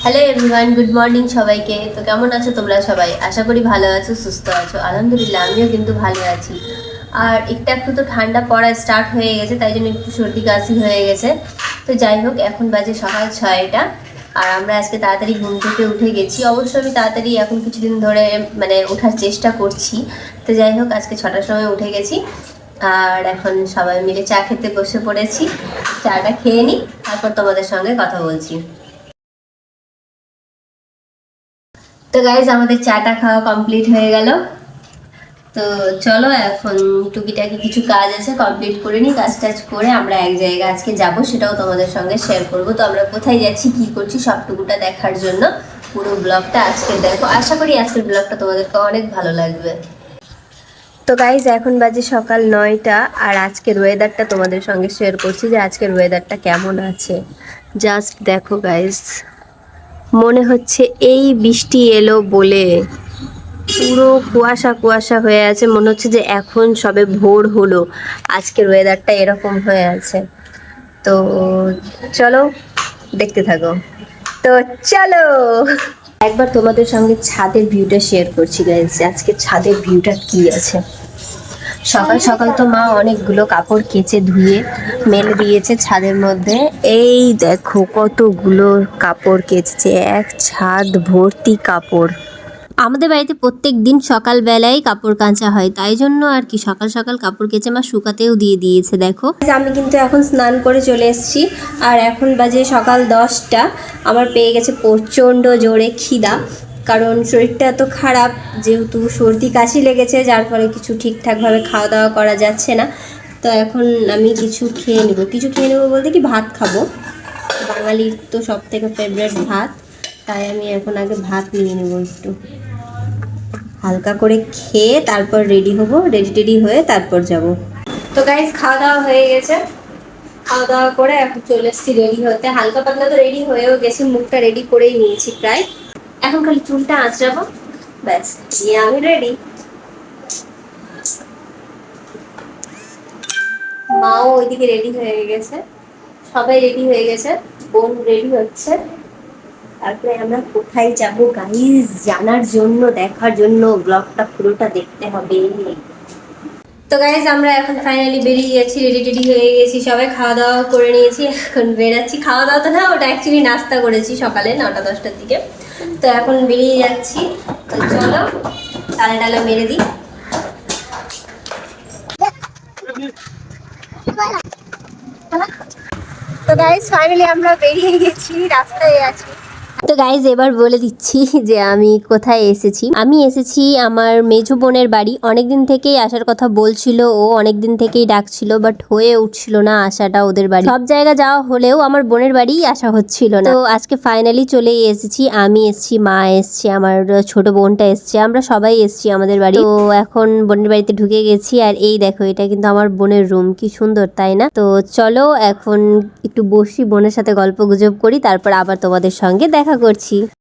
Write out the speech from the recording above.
Hello everyone, good morning সবাইকে। তো কেমন আছো তোমরা সবাই? আশা করি ভালো আছো, সুস্থ আছো। আলহামদুলিল্লাহ আমিও কিন্তু ভালো আছি। আর একটু তো ঠান্ডা পড়া স্টার্ট হয়ে গেছে, তাই জন্য একটু সর্দি কাশি হয়ে গেছে। তো যাই হোক, এখন বাজে সকাল 6টা। আর আমরা আজকে তাড়াতাড়ি ঘুম থেকে উঠে গেছি। অবশ্য আমি তাড়াতাড়ি এখন কিছুদিন ধরে ওঠার চেষ্টা করছি। তো যাই হোক, আজকে 6টার সময় উঠে গেছি। আর এখন সবাই মিলে চা খেতে বসে পড়েছি। চাটা খেয়ে নিই, তারপর তোমাদের সঙ্গে কথা বলছি। তো গাইজ, আমাদের চাটা খাওয়া কমপ্লিট হয়ে গেল। তো চলো, এখন টুকিটাকি কিছু কাজ আছে, কমপ্লিট করে নিই। কাজ টাজ করে আমরা এক জায়গায় আজকে যাব, সেটাও তোমাদের সঙ্গে শেয়ার করব। তো আমরা কোথায় যাচ্ছি, কি করছি, সবটুকুটা দেখার জন্য পুরো ব্লগটা আজকে দেখো। আশা করি আজকের ব্লগটা তোমাদেরকে অনেক ভালো লাগবে। তো গাইজ, এখন বাজে সকাল 9টা। আর আজকের ওয়েদারটা তোমাদের সঙ্গে শেয়ার করছি যে আজকের ওয়েদারটা কেমন আছে। জাস্ট দেখো গাইজ, মনে হচ্ছে এই বৃষ্টি এলো বলে পুরো কুয়াশা কুয়াশা হয়ে আছে। মনে হচ্ছে যে এখন সবে ভোর হলো, আজকের ওয়েদারটা এরকম হয়ে আছে। তো চলো দেখতে থাকো। তো চলো একবার তোমাদের সঙ্গে ছাদের ভিউটা শেয়ার করছি গাইজ। আজকে ছাদের ভিউটা কি আছে। সকাল সকাল তো মা অনেকগুলো কাপড় কেচে ধুয়ে মেলে দিয়েছে ছাদের মধ্যে। এই দেখো কতগুলো কাপড় কেচেছে, এক ছাদ ভর্তি কাপড়। আমাদের বাড়িতে প্রত্যেক দিন সকালবেলায় কাপড় কাচা হয়, তাই জন্য আর কি সকাল সকাল কাপড় কেচে মা শুকাতেও দিয়ে দিয়েছে। দেখো, আমি কিন্তু এখন স্নান করে চলে এসেছি। আর এখন বাজে সকাল 10টা। আমার পেয়ে গেছে প্রচণ্ড জোরে খিদা, কারণ শরীরটা এত খারাপ, যেহেতু সর্দি কাশি লেগেছে, যার ফলে কিছু ঠিকঠাকভাবে খাওয়া দাওয়া করা যাচ্ছে না। তো এখন আমি কিছু খেয়ে নেবো বলতে কি, ভাত খাবো। বাঙালির তো সব থেকে ফেভারিট ভাত, তাই আমি এখন আগে ভাত নিয়ে নেবো। একটু হালকা করে খেয়ে তারপর রেডি হবো, রেডি হয়ে তারপর যাব। তো গাইজ, খাওয়া দাওয়া হয়ে গেছে। খাওয়া দাওয়া করে এখন চলে এসেছি রেডি হতে। হালকা পাতলা তো রেডি হয়েও গেছি, মুখটা রেডি করেই নিয়েছি প্রায়। এখন খালি চুলটা আঁচড়াবো, ব্যাস দিয়ে আমি রেডি। মাও ওইদিকে রেডি হয়ে গেছে, সবাই রেডি হয়ে গেছে, বোন রেডি হচ্ছে। তারপরে আমরা কোথায় যাব গাইজ জানার জন্য, দেখার জন্য ব্লগটা পুরোটা দেখতে হবে। তো গাইজ, আমরা এখন ফাইনালি বেরিয়ে যাচ্ছি, রেডি হয়ে গেছি, সবাই খাওয়া দাওয়া করে নিয়েছি, এখন বেরাচ্ছি। খাওয়া দাওয়া তো না, ওটা অ্যাকচুয়ালি নাস্তা করেছি সকালে 9টা-10টার দিকে। তো এখন বেরিয়ে যাচ্ছি। তো চলো তালা মেরে দিই। তো গাইজ, ফাইনালি আমরা বেরিয়ে গেছি, রাস্তায় আছি। তো গাইজ, এবার বলে দিচ্ছি যে আমি কোথায় এসেছি। আমি এসেছি আমার মেজো বোনের বাড়ি। অনেকদিন থেকেই আসার কথা বলছিল, ও অনেকদিন থেকেই ডাকছিল, বাট হয়ে উঠছিল না আসাটা ওদের বাড়ি। সব জায়গা যাওয়া হলেও আমার বোনের বাড়িই আসা হচ্ছিল না। তো আজকে ফাইনালি চলে এসেছি। আমি এসেছি, মা এসছে, আমার ছোট বোনটা এসছে, আমরা সবাই এসছি আমাদের বাড়ি। তো এখন বোনের বাড়িতে ঢুকে গেছি। আর এই দেখো, এটা কিন্তু আমার বোনের রুম। কি সুন্দর তাই না? তো চলো এখন একটু বসি, বোনের সাথে গল্প গুজব করি, তারপর আবার তোমাদের সঙ্গে দেখা করছি।